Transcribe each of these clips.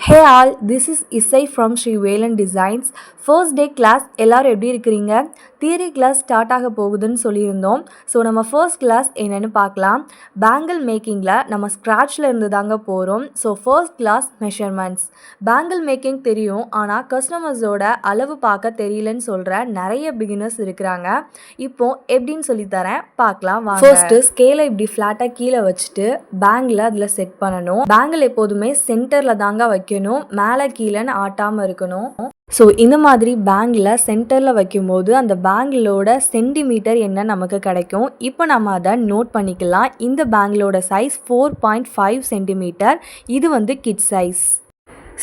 Hey all, this is Isai from Sri Velan Designs. First day class எல்லாரும் எப்படி இருக்கிறீங்க? Theory class start ஆக போகுதுன்னு சொல்லியிருந்தோம். ஸோ நம்ம ஃபர்ஸ்ட் கிளாஸ் என்னென்னு பார்க்கலாம். பேங்கிள் மேக்கிங்கில் நம்ம ஸ்க்ராட்சில் இருந்து தாங்க போகிறோம். So first class measurements. Bangle making தெரியும், ஆனால் கஸ்டமர்ஸோட அளவு பார்க்க தெரியலன்னு சொல்கிற நிறைய பிகினர்ஸ் இருக்கிறாங்க. இப்போ எப்படின்னு சொல்லித்தரேன், பார்க்கலாம் வாங்க. ஃபர்ஸ்ட்டு ஸ்கேலை இப்படி ஃப்ளாட்டாக கீழே வச்சுட்டு பேங்கில் அதில் செட் பண்ணணும். பேங்கிள் எப்போதுமே சென்டரில் தாங்க வைக்கணும், மேலே கீழேன்னு ஆட்டாமல் இருக்கணும். ஸோ இந்த மாதிரி பேங்கில் சென்டரில் வைக்கும்போது அந்த பேங்கிளோட சென்டிமீட்டர் என்ன நமக்கு கிடைக்கும். இப்போ நம்ம அதை நோட் பண்ணிக்கலாம். இந்த பேங்கிளோட சைஸ் 4.5 சென்டிமீட்டர். இது வந்து கிட் சைஸ்.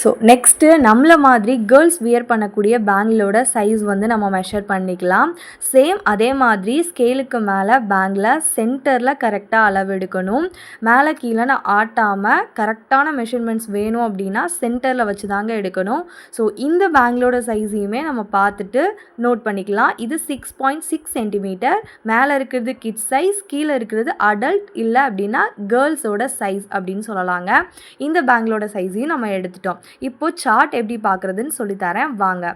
ஸோ நெக்ஸ்ட்டு நம்மள மாதிரி கேர்ள்ஸ் வியர் பண்ணக்கூடிய பேங்கிளோட சைஸ் வந்து நம்ம மெஷர் பண்ணிக்கலாம். சேம் அதே மாதிரி ஸ்கேலுக்கு மேலே பேங்கில் சென்டரில் கரெக்டாக அளவு எடுக்கணும். மேலே கீழே ஆட்டாமல் கரெக்டான மெஷர்மெண்ட்ஸ் வேணும் அப்படின்னா சென்டரில் வச்சு தாங்க எடுக்கணும். ஸோ இந்த பேங்கிளோட சைஸையுமே நம்ம பார்த்துட்டு நோட் பண்ணிக்கலாம். இது 6.6 சென்டிமீட்டர். மேலே இருக்கிறது கிட்ஸ் சைஸ், கீழே இருக்கிறது அடல்ட் இல்லை அப்படின்னா கேர்ள்ஸோட சைஸ் அப்படின்னு சொல்லலாங்க. இந்த பேங்கிளோட சைஸையும் நம்ம எடுத்துட்டோம். இப்போ சார்ட் எப்படி பார்க்குறதுன்னு சொல்லித்தரேன் வாங்க.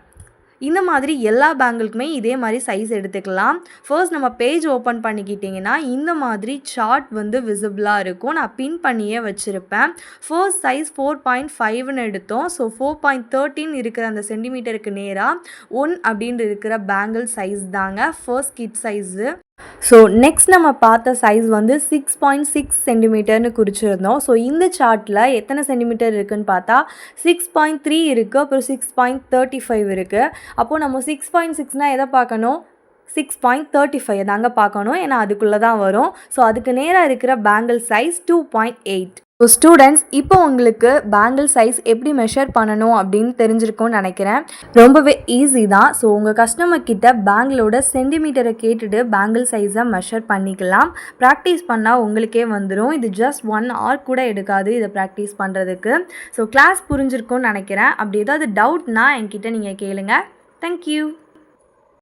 இந்த மாதிரி எல்லா பேங்கிளுக்குமே இதே மாதிரி சைஸ் எடுத்துக்கலாம். ஃபர்ஸ்ட் நம்ம பேஜ் ஓப்பன் பண்ணிக்கிட்டிங்கன்னா இந்த மாதிரி சார்ட் வந்து விசிபிளாக இருக்கும். நான் பின் பண்ணியே வச்சுருப்பேன். ஃபர்ஸ்ட் சைஸ் 4.5ன்னு எடுத்தோம். ஸோ 4.13 இருக்கிற அந்த சென்டிமீட்டருக்கு நேராக 1 அப்படின்னு இருக்கிற பேங்கிள் சைஸ் தாங்க first kid size. So next நம்ம பார்த்த சைஸ் வந்து 6.6 சென்டிமீட்டர்னு குறிச்சிருந்தோம். ஸோ இந்த சார்ட்டில் எத்தனை சென்டிமீட்டர் இருக்குதுன்னு பார்த்தா 6.3 இருக்குது, அப்புறம் 6.35 இருக்குது. அப்போது நம்ம 6.6னால் எதை பார்க்கணும், 6.35 தாங்க பார்க்கணும், ஏன்னா அதுக்குள்ளே தான் வரும். ஸோ அதுக்கு நேராக இருக்கிற பேங்கிள் சைஸ் 2.8. ஸோ ஸ்டூடெண்ட்ஸ், இப்போ உங்களுக்கு பேங்கிள் சைஸ் எப்படி மெஷர் பண்ணணும் அப்படின்னு தெரிஞ்சிருக்கும்னு நினைக்கிறேன். ரொம்பவே ஈஸி தான். ஸோ உங்கள் கஸ்டமர் கிட்ட பேங்கிளோட சென்டிமீட்டரை கேட்டுட்டு பேங்கிள் சைஸை மெஷர் பண்ணிக்கலாம். ப்ராக்டிஸ் பண்ணால் உங்களுக்கே வந்துடும். இது ஜஸ்ட் 1 hour கூட எடுக்காது இதை ப்ராக்டிஸ் பண்ணுறதுக்கு. ஸோ கிளாஸ் புரிஞ்சிருக்கும்னு நினைக்கிறேன். அப்படி ஏதாவது டவுட்னா என்கிட்ட நீங்கள் கேளுங்க. தேங்க்யூ.